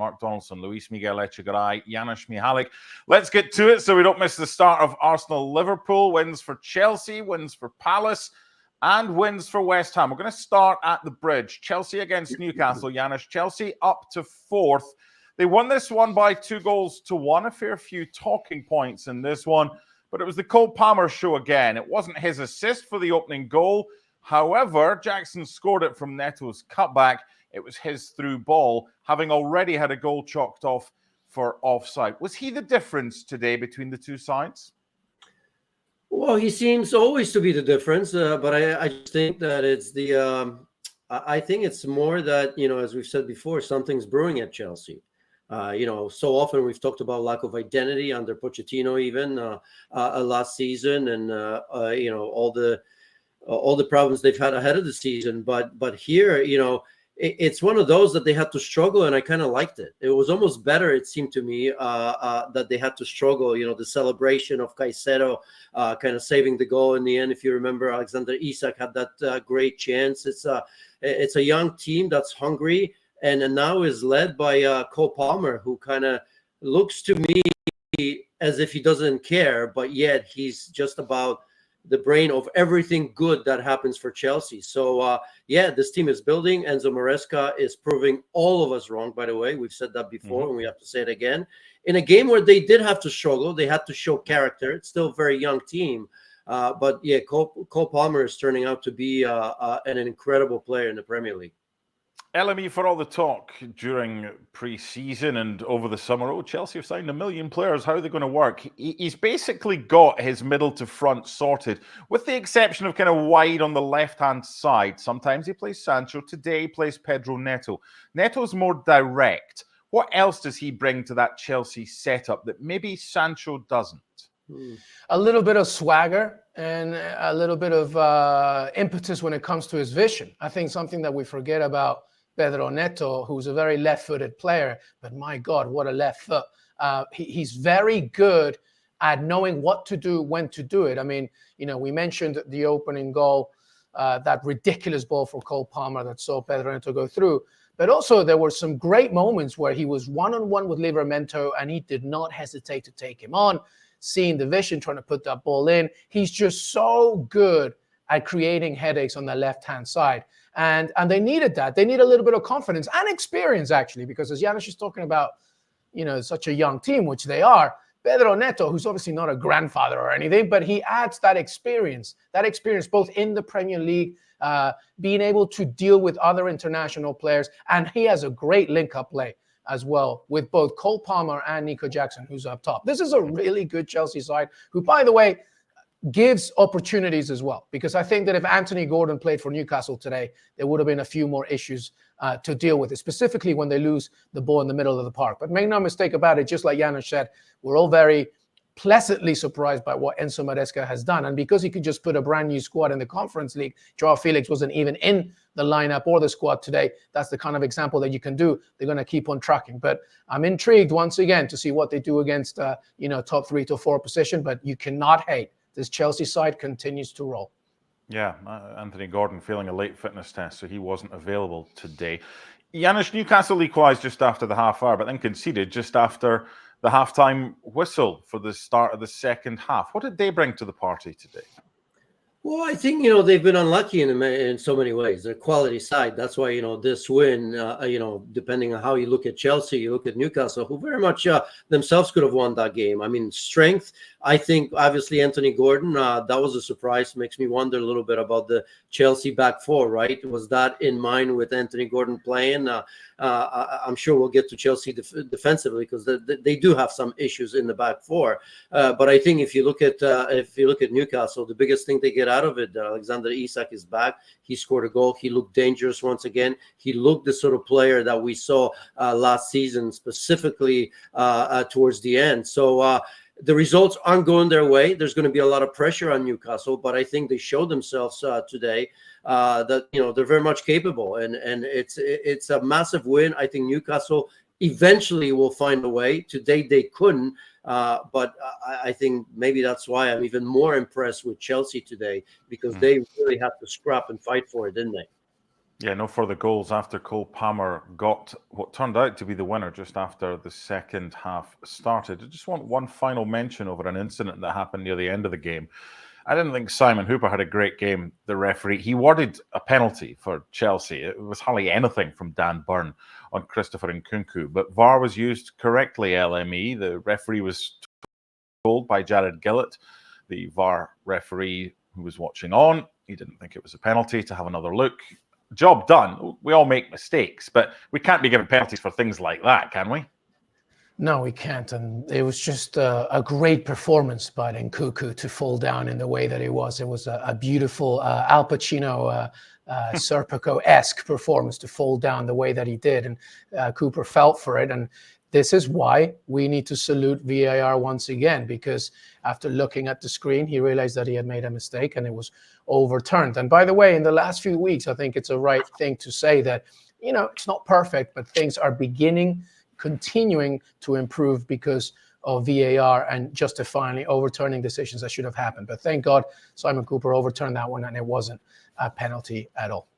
Mark Donaldson, Luis Miguel Echegaray, Janusz, Michallik. Let's get to it so we don't miss the start of Arsenal-Liverpool. Wins for Chelsea, wins for Palace, and wins for West Ham. We're going to start at the bridge. Chelsea against Newcastle, Janusz. Chelsea up to 4th. They won this one by 2-1. A fair few talking points in this one, but it was the Cole Palmer show again. It wasn't his assist for the opening goal. However, Jackson scored it from Neto's cutback. It was his through ball, having already had a goal chalked off for offside. Was he the difference today between the two sides? Well, he seems always to be the difference, but I just think that it's the I think it's more that, as we've said before, something's brewing at Chelsea. So often we've talked about lack of identity under Pochettino, even last season, and all the problems they've had ahead of the season. But here, it's one of those that they had to struggle, and I kind of liked it. It was almost better, it seemed to me, that they had to struggle. The celebration of Caicedo kind of saving the goal in the end. If you remember, Alexander Isak had that great chance. It's a young team that's hungry, and now is led by Cole Palmer, who kind of looks to me as if he doesn't care, but yet he's just about the brain of everything good that happens for Chelsea. So, this team is building. Enzo Maresca is proving all of us wrong, by the way. We've said that before, and we have to say it again. In a game where they did have to struggle, they had to show character. It's still a very young team. Cole Palmer is turning out to be an incredible player in the Premier League. LME, for all the talk during pre-season and over the summer, Chelsea have signed 1 million players. How are they going to work? He's basically got his middle to front sorted, with the exception of kind of wide on the left-hand side. Sometimes he plays Sancho. Today he plays Pedro Neto. Neto's more direct. What else does he bring to that Chelsea setup that maybe Sancho doesn't? A little bit of swagger and a little bit of impetus when it comes to his vision. I think something that we forget about Pedro Neto, who's a very left-footed player, but my God, what a left foot. He's very good at knowing what to do, when to do it. I mean, we mentioned the opening goal, that ridiculous ball for Cole Palmer that saw Pedro Neto go through. But also there were some great moments where he was one-on-one with Livramento and he did not hesitate to take him on, seeing the vision, trying to put that ball in. He's just so good at creating headaches on the left-hand side. And they needed that. They need a little bit of confidence and experience, actually, because as Janusz is talking about, such a young team, which they are, Pedro Neto, who's obviously not a grandfather or anything, but he adds that experience both in the Premier League, being able to deal with other international players. And he has a great link-up play as well with both Cole Palmer and Nico Jackson, who's up top. This is a really good Chelsea side who, by the way, gives opportunities as well, because I think that if Anthony Gordon played for Newcastle today, there would have been a few more issues to deal with, specifically when they lose the ball in the middle of the park. But make no mistake about it, just like Janusz said, we're all very pleasantly surprised by what Enzo Maresca has done. And because he could just put a brand new squad in the Conference League, Joao Felix wasn't even in the lineup or the squad today. That's the kind of example that you can do. They're going to keep on tracking. But I'm intrigued once again to see what they do against, top 3 to 4 position. But you cannot hate. This Chelsea side continues to roll. Yeah, Anthony Gordon failing a late fitness test, so he wasn't available today. Janusz, Newcastle equalised just after the half hour, but then conceded just after the halftime whistle for the start of the second half. What did they bring to the party today? Well, I think, they've been unlucky in so many ways. They're quality side. That's why, this win, depending on how you look at Chelsea, you look at Newcastle, who very much themselves could have won that game. I mean, strength, I think, obviously, Anthony Gordon, that was a surprise. Makes me wonder a little bit about the Chelsea back four, right? Was that in mind with Anthony Gordon playing? I'm sure we'll get to Chelsea defensively because they do have some issues in the back four. But I think if you look at Newcastle, the biggest thing they get out of it, Alexander Isak is back. He scored a goal. He looked dangerous once again. He looked the sort of player that we saw last season, specifically towards the end. So the results aren't going their way. There's going to be a lot of pressure on Newcastle, but I think they showed themselves today that they're very much capable, and it's a massive win. I think Newcastle eventually will find a way. Today they couldn't, but I think maybe that's why I'm even more impressed with Chelsea today, because they really have to scrap and fight for it, didn't they? Yeah, no further goals after Cole Palmer got what turned out to be the winner just after the second half started. I just want one final mention over an incident that happened near the end of the game. I didn't think Simon Hooper had a great game, the referee. He awarded a penalty for Chelsea. It was hardly anything from Dan Burn on Christopher Nkunku, but VAR was used correctly, LME. The referee was told by Jared Gillett, the VAR referee who was watching on, he didn't think it was a penalty, to have another look. Job done. We all make mistakes, but we can't be given penalties for things like that, can we? No, we can't. And it was just a great performance by Nkunku to fall down in the way that it was. It was a beautiful Al Pacino, Serpico-esque performance to fall down the way that he did. And Cooper felt for it. And this is why we need to salute VAR once again, because after looking at the screen, he realized that he had made a mistake and it was overturned. And by the way, in the last few weeks, I think it's a right thing to say that, you know, it's not perfect, but things are continuing to improve because of VAR and justifying overturning decisions that should have happened. But thank God Simon Cooper overturned that one and it wasn't a penalty at all.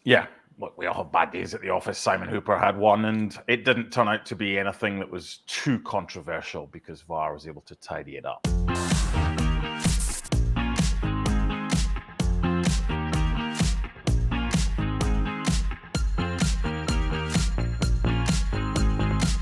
Yeah. Look, we all have bad days at the office. Simon Hooper had one, and it didn't turn out to be anything that was too controversial because VAR was able to tidy it up.